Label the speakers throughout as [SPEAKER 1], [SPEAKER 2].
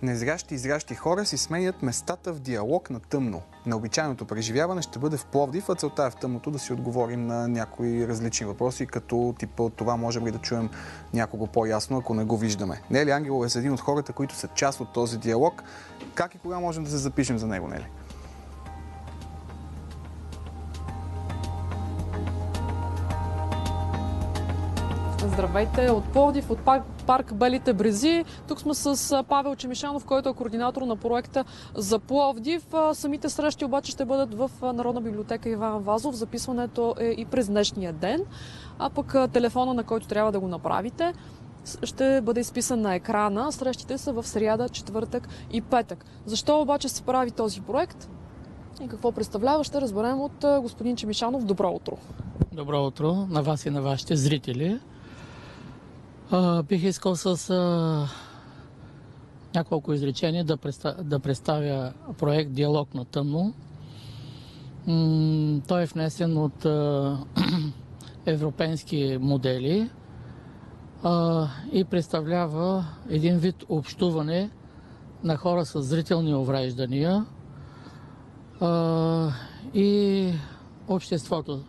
[SPEAKER 1] Незрящи и зрящи хора си сменят местата в диалог на тъмно. Необичайното преживяване ще бъде в Пловдив, а целта е в тъмното да си отговорим на някои различни въпроси, като типа от това можем ли да чуем някого по-ясно, ако не го виждаме. Нели Ангелова е един от хората, които са част от този диалог. Как и кога можем да се запишем за него, Нели?
[SPEAKER 2] Здравейте от Пловдив, от парк Белите брези. Тук сме с Павел Чемишанов, който е координатор на проекта за Пловдив. Самите срещи обаче ще бъдат в Народна библиотека Иван Вазов. Записването е и през днешния ден. А пък телефона, на който трябва да го направите, ще бъде изписан на екрана. Срещите са в сряда, четвъртък и петък. Защо обаче се прави този проект и какво представлява, ще разберем от господин Чемишанов. Добро утро!
[SPEAKER 3] Добро утро на вас и на вашите зрители. Бих искал с няколко изречения да представя проект Диалог на тъмно. Той е внесен от европейски модели и представлява един вид общуване на хора с зрителни увреждания и обществото.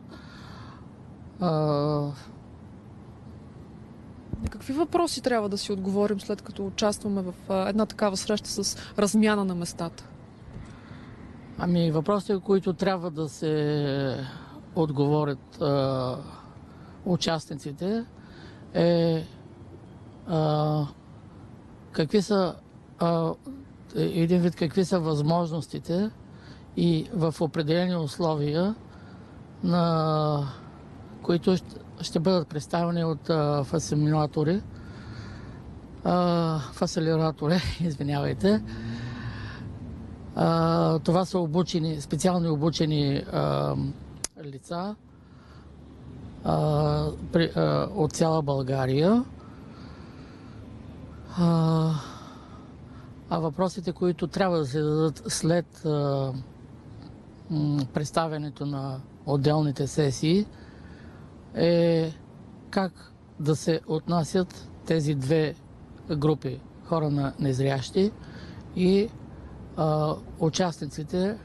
[SPEAKER 2] На какви въпроси трябва да си отговорим, след като участваме в една такава среща с размяна на местата?
[SPEAKER 3] Въпросите, които трябва да се отговорят участниците е какви са един вид какви са възможностите и в определени условия, на които ще бъдат представени от фасилитатори, извинявайте. Това са специални обучени лица от цяла България. А въпросите, които трябва да се дадат след представянето на отделните сесии, е как да се отнасят тези две групи хора на незрящи и участниците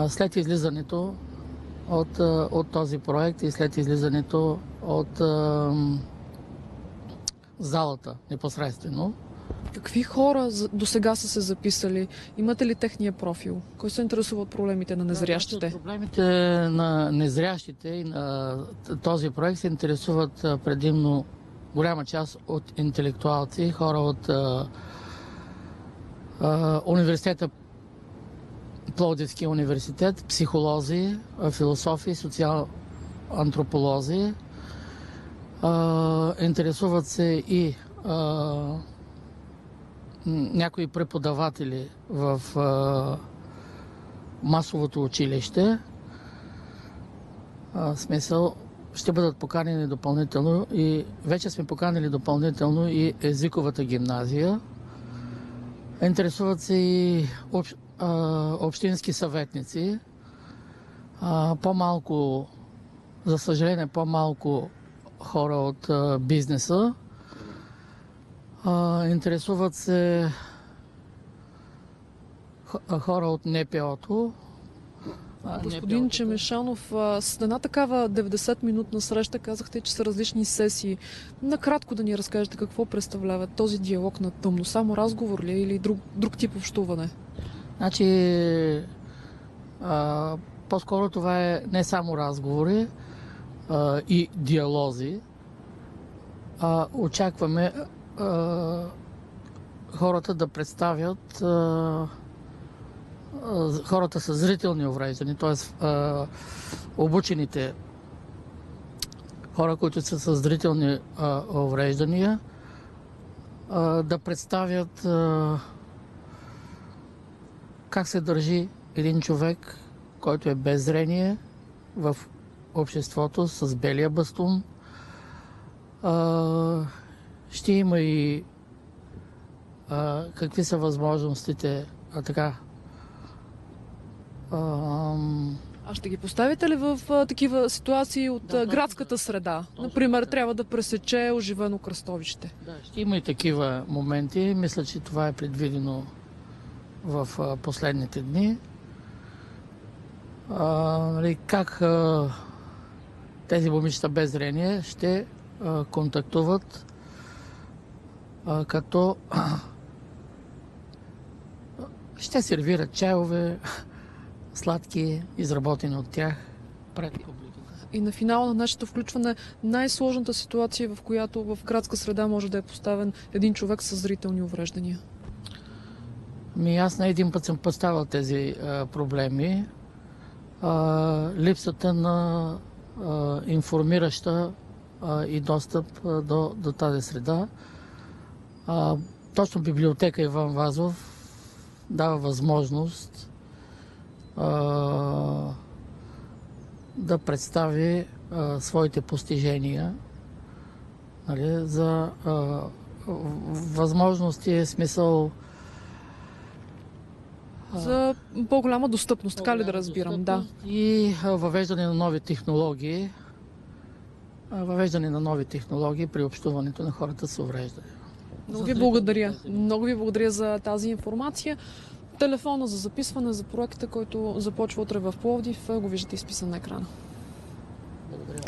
[SPEAKER 3] след излизането от този проект и след излизането от залата непосредствено.
[SPEAKER 2] Какви хора до сега са се записали? Имате ли техния профил? Кой се интересува от проблемите на незрящите?
[SPEAKER 3] Проблемите на незрящите и на този проект се интересуват предимно голяма част от интелектуалци, хора от университета, Пловдивския университет, психолози, философи, социал-антрополози. Интересуват се и някои преподаватели в масовото училище. Смисъл, ще бъдат поканени допълнително и вече сме поканили допълнително и езиковата гимназия. Интересуват се и общински съветници. По-малко, за съжаление, по-малко хора от бизнеса. Интересуват се хора от НПО-то.
[SPEAKER 2] Господин Чемишанов, с една такава 90-минутна среща казахте, че са различни сесии. Накратко да ни разкажете какво представлява този диалог на тъмно. Само разговор ли е или друг тип общуване?
[SPEAKER 3] По-скоро това е не само разговори и диалози. Очакваме хората да представят хората с зрителни увреждания, т.е. обучените хора, които са с зрителни увреждания, да представят как се държи един човек, който е без зрение в обществото с белия бастун. Ще има и какви са възможностите
[SPEAKER 2] А ще ги поставите ли в такива ситуации от градската среда? Например, трябва да пресече оживено кръстовище.
[SPEAKER 3] Да, ще има и такива моменти. Мисля, че това е предвидено в последните дни. Как тези момичета без зрение ще контактуват, като ще сервират чайове, сладки, изработени от тях пред публиката.
[SPEAKER 2] И на финала на нашето включване най-сложната ситуация, в която в градска среда може да е поставен един човек с зрителни увреждания.
[SPEAKER 3] Аз не един път съм поставил тези проблеми. Липсата на информираща и достъп до тази среда. Точно библиотека Иван Вазов дава възможност да представи своите постижения, нали, за възможности, смисъл.
[SPEAKER 2] За по-голяма достъпност, така ли да разбирам? Да.
[SPEAKER 3] И въвеждане на нови технологии. Въвеждане на нови технологии при общуването на хората с увреждане.
[SPEAKER 2] Много ви благодаря. Много ви благодаря за тази информация. Телефона за записване за проекта, който започва утре в Пловдив, го виждате изписан на екрана.
[SPEAKER 3] Благодаря.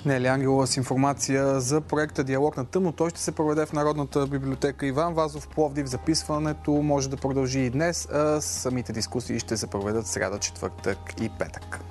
[SPEAKER 1] Нели Ангелова с информация за проекта Диалог на тъмно. Той ще се проведе в Народната библиотека Иван Вазов, Пловдив. Записването може да продължи и днес, а самите дискусии ще се проведат сряда, четвъртък и петък.